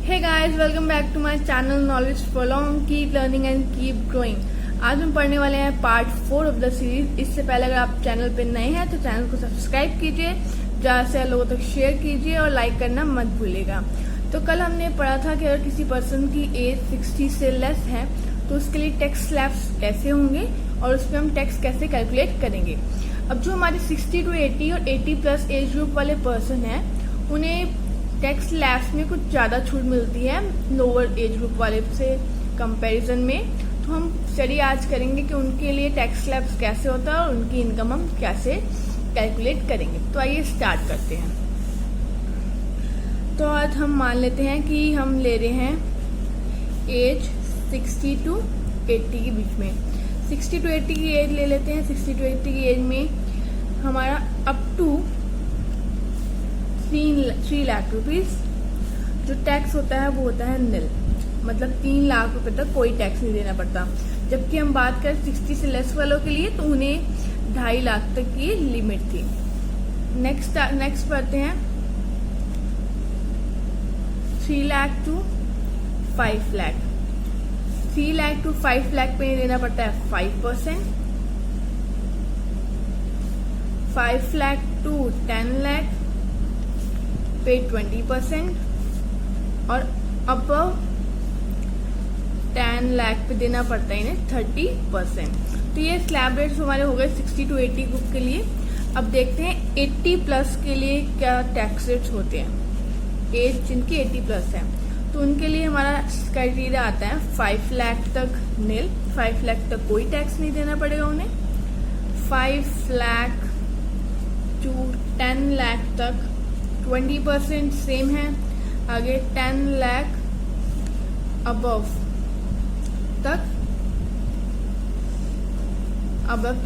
Hey guys, welcome back to my channel knowledge for long, keep learning and keep growing. आज हम पढ़ने वाले हैं पार्ट 4 ऑफ द सीरीज। इससे पहले अगर आप चैनल पे नए हैं तो चैनल को सब्सक्राइब कीजिए, ज़्यादा से लोगों तक शेयर कीजिए और लाइक करना मत भूलिएगा। तो कल हमने पढ़ा था कि अगर किसी पर्सन की एज 60 से लेस है तो उसके लिए टैक्स स्लैब्स कैसे होंगे और उस पर हम टैक्स कैसे कैलकुलेट करेंगे। अब जो हमारे 60 to 80 और 80 प्लस एज ग्रुप वाले पर्सन हैं उन्हें टैक्स स्लैब्स में कुछ ज़्यादा छूट मिलती है लोअर एज ग्रुप वाले से कंपैरिजन में। तो हम स्टडी आज करेंगे कि उनके लिए टैक्स स्लैब्स कैसे होता है और उनकी इनकम हम कैसे कैलकुलेट करेंगे। तो आइए स्टार्ट करते हैं। तो आज हम मान लेते हैं कि हम ले रहे हैं एज 60 to 80 के बीच में। 60 to 80 की एज ले लेते हैं। 60 to 80 की एज में हमारा अप टू 3 लाख रुपीज जो टैक्स होता है वो होता है निल, मतलब 3 लाख रुपए तक कोई टैक्स नहीं देना पड़ता। जबकि हम बात करें 60 से लेस वालों के लिए तो उन्हें 2.5 लाख तक की लिमिट थी। नेक्स्ट पढ़ते हैं 3 लाख to 5 लाख। 3 लाख to 5 लाख पे देना पड़ता है 5%। 5 लाख to 10 लाख पे 20% और अबव 10 लाख पे देना पड़ता है इन्हें 30%। तो ये स्लैब रेट्स हमारे हो गए 60 to 80 ग्रुप के लिए। अब देखते हैं 80 प्लस के लिए क्या टैक्स रेट्स होते हैं। एज जिनकी 80 प्लस है तो उनके लिए हमारा क्राइटेरिया आता है 5 लाख तक निल, 5 लाख तक कोई टैक्स नहीं देना पड़ेगा उन्हें। 5 लाख टू 10 लाख तक 20% सेम है। आगे 10 लाख अबव तक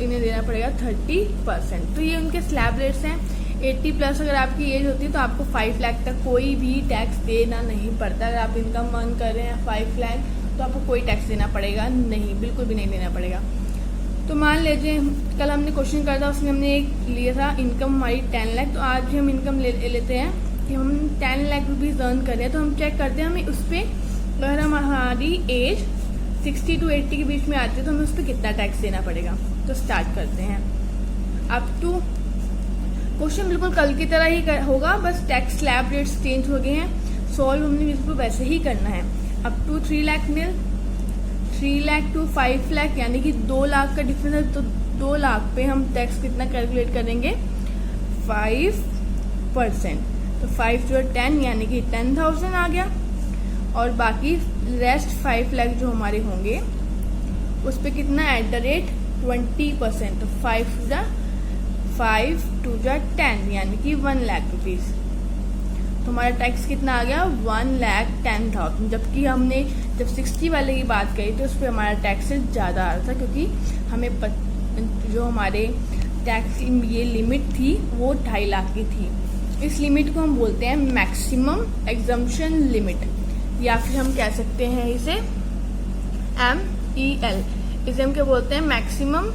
इन्हें देना पड़ेगा 30%। तो ये उनके स्लैब रेट्स हैं। 80 प्लस अगर आपकी एज होती है तो आपको 5 लाख तक कोई भी टैक्स देना नहीं पड़ता। अगर आप इनकम अर्न कर रहे हैं 5 लाख तो आपको कोई टैक्स देना पड़ेगा नहीं, बिल्कुल भी नहीं देना पड़ेगा। तो मान लीजिए कल हमने क्वेश्चन करा था, उसमें हमने एक लिया था इनकम हमारी 10 लाख। तो आज भी हम इनकम ले लेते हैं कि हम 10 लाख रुपीज अर्न कर रहे हैं। तो हम चेक करते हैं हमें उस पर अगर हमारी एज 60 to 80 के बीच में आती है तो हमें उस पर कितना टैक्स देना पड़ेगा। तो स्टार्ट करते हैं। अप टू क्वेश्चन बिल्कुल कल की तरह ही होगा, बस टैक्स स्लैब रेट्स चेंज हो गए हैं। सॉल्व हमने बिल्कुल वैसे ही करना है। Up to 3 lakh nil, 3 lakh to 5 lakh यानी कि 2 लाख का डिफरेंस है। तो 2 लाख पे हम टैक्स कितना कैलकुलेट करेंगे 5%। तो 5 जो 10 यानी कि 10,000 आ गया। और बाकी रेस्ट 5 लाख जो हमारे होंगे उस पर कितना @20%। तो 5 टू 10 यानी कि 1 लाख रुपीज। तो हमारा टैक्स कितना आ गया 1,10,000। जबकि हमने जब 60 वाले की बात करी तो उस पर हमारा टैक्स ज़्यादा आ रहा था, क्योंकि हमें जो हमारे टैक्स ये लिमिट थी वो 2.5 लाख की थी। इस लिमिट को हम बोलते हैं मैक्सिमम एग्जम्पशन लिमिट, या फिर हम कह सकते हैं इसे MEL। इसे हम क्या बोलते हैं मैक्सिमम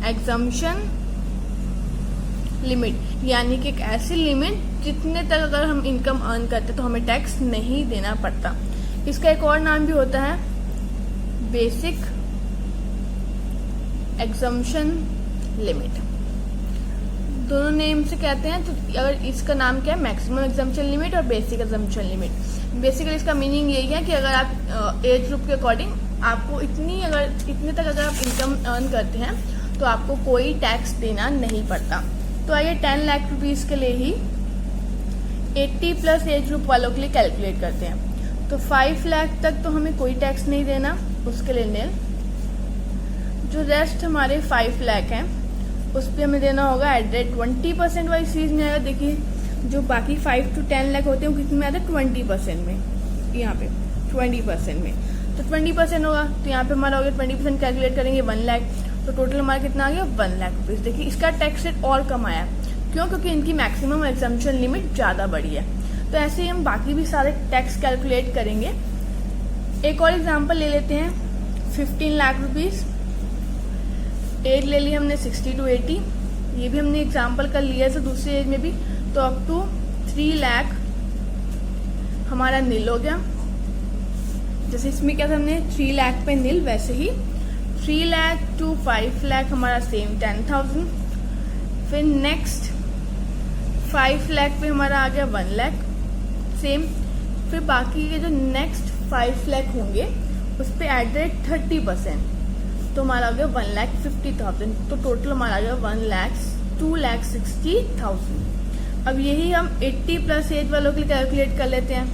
एग्जम्पशन लिमिट, यानी कि एक ऐसी लिमिट जितने तक अगर हम इनकम अर्न करते तो हमें टैक्स नहीं देना पड़ता। इसका एक और नाम भी होता है बेसिक एग्जम्पशन लिमिट। दोनों नेम से कहते हैं। तो अगर इसका नाम क्या है मैक्सिमम एग्जम्पशन लिमिट और बेसिक एग्जम्पशन लिमिट। बेसिकली इसका मीनिंग यही है कि अगर आप एज ग्रुप के अकॉर्डिंग आपको इतने तक अगर आप इनकम अर्न करते हैं तो आपको कोई टैक्स देना नहीं पड़ता। तो आइए 10 लाख रुपीज के लिए ही 80 प्लस एज ग्रुप वालों के लिए कैलकुलेट करते हैं। तो 5 लाख तक तो हमें कोई टैक्स नहीं देना, उसके लिए निल। जो रेस्ट हमारे 5 लाख हैं उस पर हमें देना होगा @20% वाली सीरीज में आएगा। देखिए जो बाकी 5 to 10 लाख होते हैं वो कितने में आते हैं 20% में, यहाँ पे 20% में। तो 20% होगा तो यहाँ पे हमारा हो गया 20% कैलकुलेट करेंगे 1 लाख। तो टोटल हमारा कितना आ गया 1 लाख रुपीज। देखिए इसका टैक्स रेट और कम आया, क्यों? क्योंकि इनकी मैक्सिमम एग्जम्पशन लिमिट ज़्यादा बड़ी है। तो ऐसे ही हम बाकी भी सारे टैक्स कैलकुलेट करेंगे। एक और एग्जाम्पल ले लेते हैं 15 लाख रुपीज। एज ले ली हमने 60 to 80। ये भी हमने एग्जाम्पल कर लिया है दूसरी एज में भी। तो अप टू 3 लाख हमारा नील हो गया। जैसे इसमें क्या था हमने 3 लाख पे नील, वैसे ही 3 लाख टू 5 लाख हमारा सेम 10,000। फिर नेक्स्ट 5 लाख पे हमारा आ गया 1 लाख सेम। फिर बाकी के जो नेक्स्ट 5 लाख होंगे उस पर एट द रेट 30%, तो हमारा आ गया 1,50,000। तो टोटल हमारा आ गया 2,60,000। अब यही हम 80 प्लस एज वालों के लिए कैलकुलेट कर लेते हैं,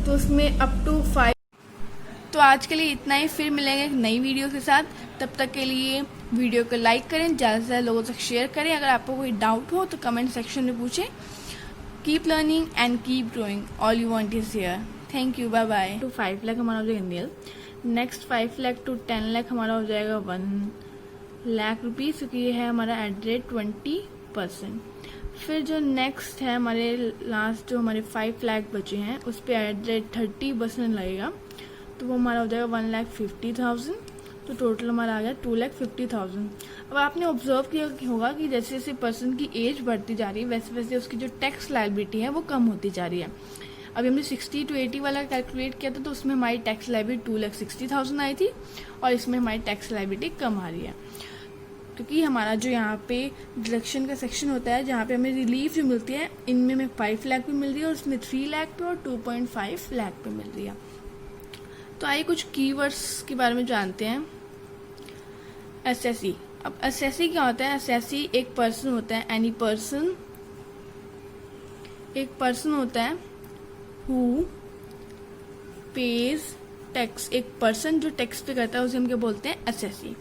तो उसमें अप टू 5। तो आज के लिए इतना ही, फिर मिलेंगे एक नई वीडियो के साथ। तब तक के लिए वीडियो को लाइक करें, ज़्यादा से ज़्यादा लोगों तक शेयर करें। अगर आपको कोई डाउट हो तो कमेंट सेक्शन में पूछें। Keep learning and keep growing, all you want is here. Thank you, bye bye. To 5 lakh हमारा हो जाएगा nil. Next 5 lakh to 10 lakh हमारा हो जाएगा 1 लाख रुपीज़, क्योंकि ये है हमारा एट रेट 20%। फिर जो नेक्स्ट है हमारे लास्ट जो हमारे 5 लाख बचे हैं उस पर एट रेट 30% लगेगा, तो वो हमारा हो जाएगा 1,50,000। तो टोटल हमारा आ गया 2,50,000। अब आपने ऑब्जर्व किया होगा कि जैसे जैसे पर्सन की एज बढ़ती जा रही है वैसे वैसे उसकी जो टैक्स लायबिलिटी है वो कम होती जा रही है। अभी हमने 60 to 80 वाला कैलकुलेट किया था, तो उसमें हमारी टैक्स लायबिलिटी 2,60,000 आई थी, और इसमें हमारी टैक्स लायबिलिटी कम आ रही है, क्योंकि हमारा जो यहाँ पे डिडक्शन का सेक्शन होता है जहाँ पे हमें रिलीफ जो मिलती है, इनमें हमें 5 लाख पे मिल रही है और इसमें 3 लाख पे और 2.5 लाख पे मिल रही है। तो आइए कुछ कीवर्ड्स के बारे में जानते हैं। एसएससी। अब एसएससी क्या होता है? एसएससी एक पर्सन होता है, एनी पर्सन, एक पर्सन होता है हु पेज टैक्स। एक पर्सन जो टैक्स पे करता है उसे हम क्या बोलते हैं? एसएससी।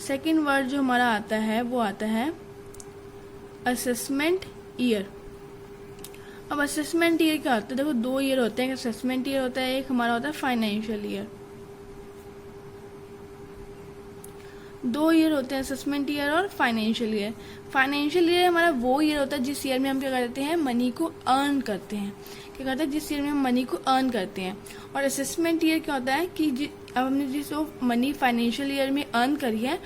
सेकेंड वर्ड जो हमारा आता है वो आता है असेसमेंट ईयर। अब असेसमेंट ईयर क्या होता है? देखो 2 ईयर होते हैं। एक असेसमेंट ईयर होता है, एक हमारा होता है फाइनेंशियल ईयर। 2 ईयर होते हैं, असेसमेंट ईयर और फाइनेंशियल ईयर। फाइनेंशियल ईयर हमारा वो ईयर होता है जिस ईयर में हम क्या करते हैं? मनी को अर्न करते हैं। क्या करते हैं? जिस ईयर में हम मनी को अर्न करते हैं। और असेसमेंट ईयर क्या होता है कि अब हमने जिस मनी फाइनेंशियल ईयर में अर्न करी है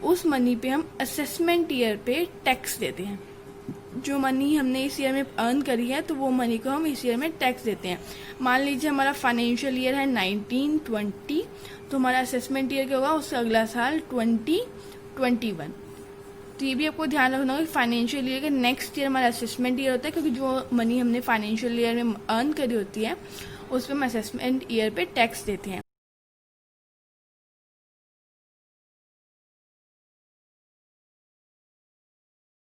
उस मनी पे हम असेसमेंट ईयर पे टैक्स देते हैं। जो मनी हमने इस ईयर में अर्न करी है तो वो मनी को हम इस ईयर में टैक्स देते हैं। मान लीजिए हमारा फाइनेंशियल ईयर है 1920, तो हमारा असेसमेंट ईयर क्या होगा? उससे अगला साल 2021। तो ये भी आपको ध्यान रखना होगा कि फाइनेंशियल ईयर के नेक्स्ट ईयर हमारा असेसमेंट ईयर होता है, क्योंकि जो मनी हमने फाइनेंशियल ईयर में अर्न करी होती है उस पर हम असेसमेंट ईयर पे टैक्स देते हैं।